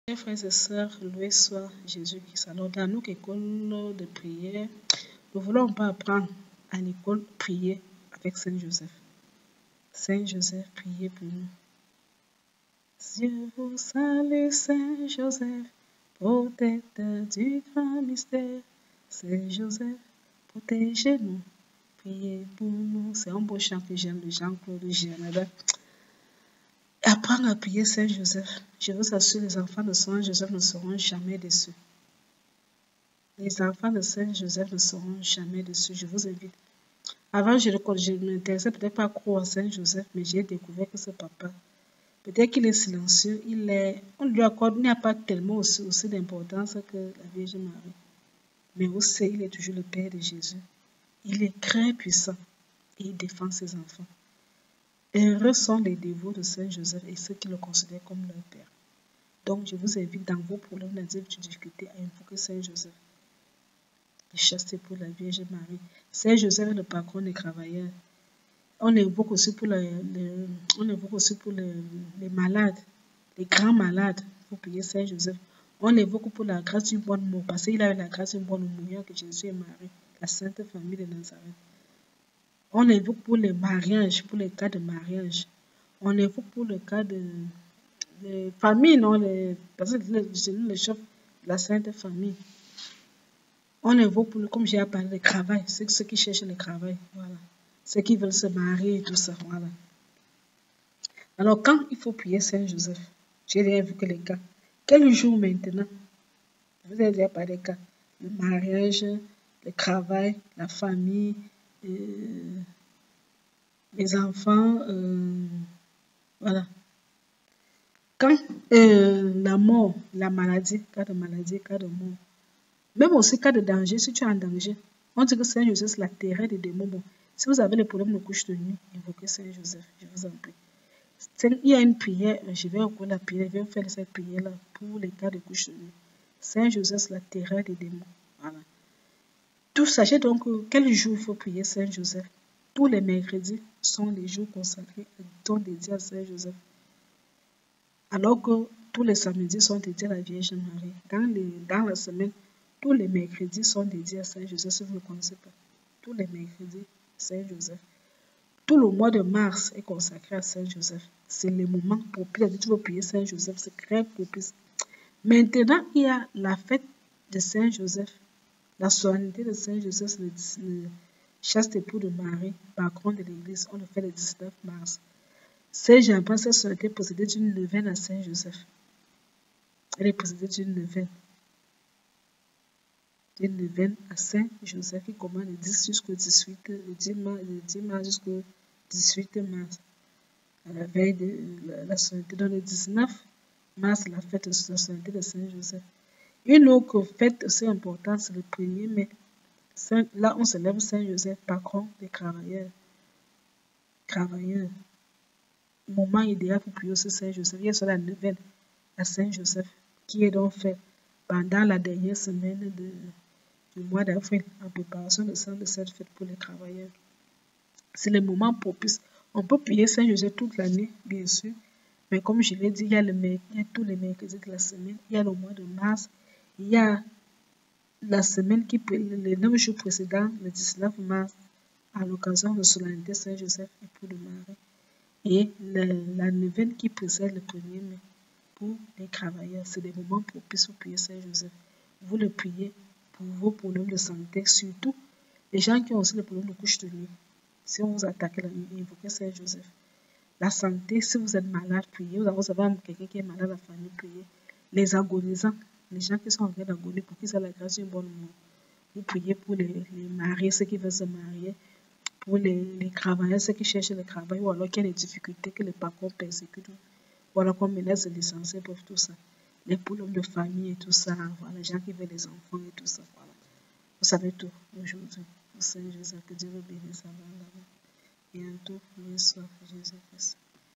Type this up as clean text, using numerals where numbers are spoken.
Chers frères et sœurs, loué soit Jésus-Christ. Alors, dans notre école de prière, nous voulons pas apprendre à l'école prier avec Saint Joseph. Saint Joseph, priez pour nous. Dieu vous salue, Saint Joseph, protecteur du grand mystère. Saint Joseph, protégez-nous, priez pour nous. C'est un beau chant que j'aime de Jean-Claude Girard. Apprendre à prier Saint Joseph. Je vous assure, les enfants de Saint Joseph ne seront jamais déçus. Les enfants de Saint Joseph ne seront jamais déçus. Je vous invite. Avant, je ne m'intéressais peut-être pas trop à Saint Joseph, mais j'ai découvert que ce papa, peut-être qu'il est silencieux, on lui accorde, il n'y a pas tellement aussi d'importance que la Vierge Marie. Mais aussi, il est toujours le Père de Jésus. Il est très puissant et il défend ses enfants. Heureux sont les dévots de Saint Joseph et ceux qui le considèrent comme leur Père. Donc, je vous invite dans vos problèmes, dans vos difficultés, à invoquer Saint Joseph. De chasteté pour la Vierge Marie. Saint Joseph est le patron des travailleurs. On l'évoque aussi pour les malades, les grands malades. Il faut prier Saint Joseph. On l'évoque pour la grâce d'une bonne mort, parce qu'il avait la grâce d'une bonne mort que Jésus et Marie, la Sainte Famille de Nazareth. On l'évoque pour les mariages, pour les cas de mariage. On l'évoque pour le cas de famille, non, parce que le chef de la Sainte Famille. On l'évoque pour, comme j'ai parlé, le travail, ceux qui cherchent le travail, voilà. Ceux qui veulent se marier et tout ça, voilà. Alors, quand il faut prier Saint Joseph, j'ai déjà vu que les cas. Quel jour maintenant? Vous avez déjà parlé des cas. Le mariage, le travail, la famille, les enfants, voilà. Quand la mort, la maladie, cas de maladie, cas de mort, même aussi cas de danger, si tu es en danger, on dit que Saint Joseph c'est la terreur des démons. Bon, si vous avez les problèmes de couche de nuit, invoquez Saint Joseph, je vous en prie. Il y a une prière, je vais encore la prière, je vais faire cette prière-là pour les cas de couche de nuit. Saint Joseph c'est la terreur des démons. Voilà. Tout sachez donc quel jour il faut prier Saint Joseph. Tous les mercredis sont les jours consacrés, sont dédiés à Saint Joseph. Alors que tous les samedis sont dédiés à la Vierge Marie. Dans la semaine, tous les mercredis sont dédiés à Saint Joseph, si vous ne le connaissez pas. Tous les mercredis, Saint Joseph. Tout le mois de mars est consacré à Saint Joseph. C'est le moment propice. Tu veux prier Saint Joseph, c'est très propice. Maintenant, il y a la fête de Saint Joseph. La solennité de Saint Joseph, c'est le chaste époux de Marie, patron de l'Église. On le fait le 19 mars. Saint Jean-Paul, cette solennité possédée d'une neuvaine à Saint Joseph. Elle est possédée d'une neuvaine. D'une neuvaine à Saint Joseph qui commence le 10 jusqu'au 18, le 10 mars jusqu'au 18 mars. À la veille de la solennité. Dans le 19 mars, la fête de la solennité de Saint Joseph. Une autre fête aussi importante, c'est le 1er mai. Là, on célèbre Saint Joseph, patron des travailleurs. Moment idéal pour prier aussi Saint Joseph. Il y a sur la neuvaine à Saint Joseph qui est donc fait pendant la dernière semaine du mois d'avril en préparation de cette fête pour les travailleurs. C'est le moment propice. On peut prier Saint Joseph toute l'année, bien sûr, mais comme je l'ai dit, il y a tous les mercredis de la semaine, il y a le mois de mars, il y a la semaine les 9 jours précédents, le 19 mars, à l'occasion de solennité Saint Joseph et pour le Marie. Et la neuvaine qui précède le 1er mai pour les travailleurs. C'est des moments propices pour prier Saint Joseph. Vous le priez pour vos problèmes de santé, surtout les gens qui ont aussi les problèmes de couche de nuit. Si on vous attaque la nuit, invoquez Saint Joseph. La santé, si vous êtes malade, priez. Vous avez quelqu'un qui est malade, la famille, priez. Les agonisants, les gens qui sont en train d'agonie, pour qu'ils aient la grâce d'une bonne mort. Vous priez pour les mariés, ceux qui veulent se marier. Pour les travailleurs, ceux qui cherchent le travail, ou alors qui ont des difficultés, que les patrons persécutent, ou alors qu'on menace de licencier, bref, tout ça. Les problèmes de famille et tout ça, voilà, les gens qui veulent les enfants et tout ça, voilà. Vous savez tout aujourd'hui. Au Saint Joseph, que Dieu vous bénisse avant là-bas. Et en tout, Jésus Christ.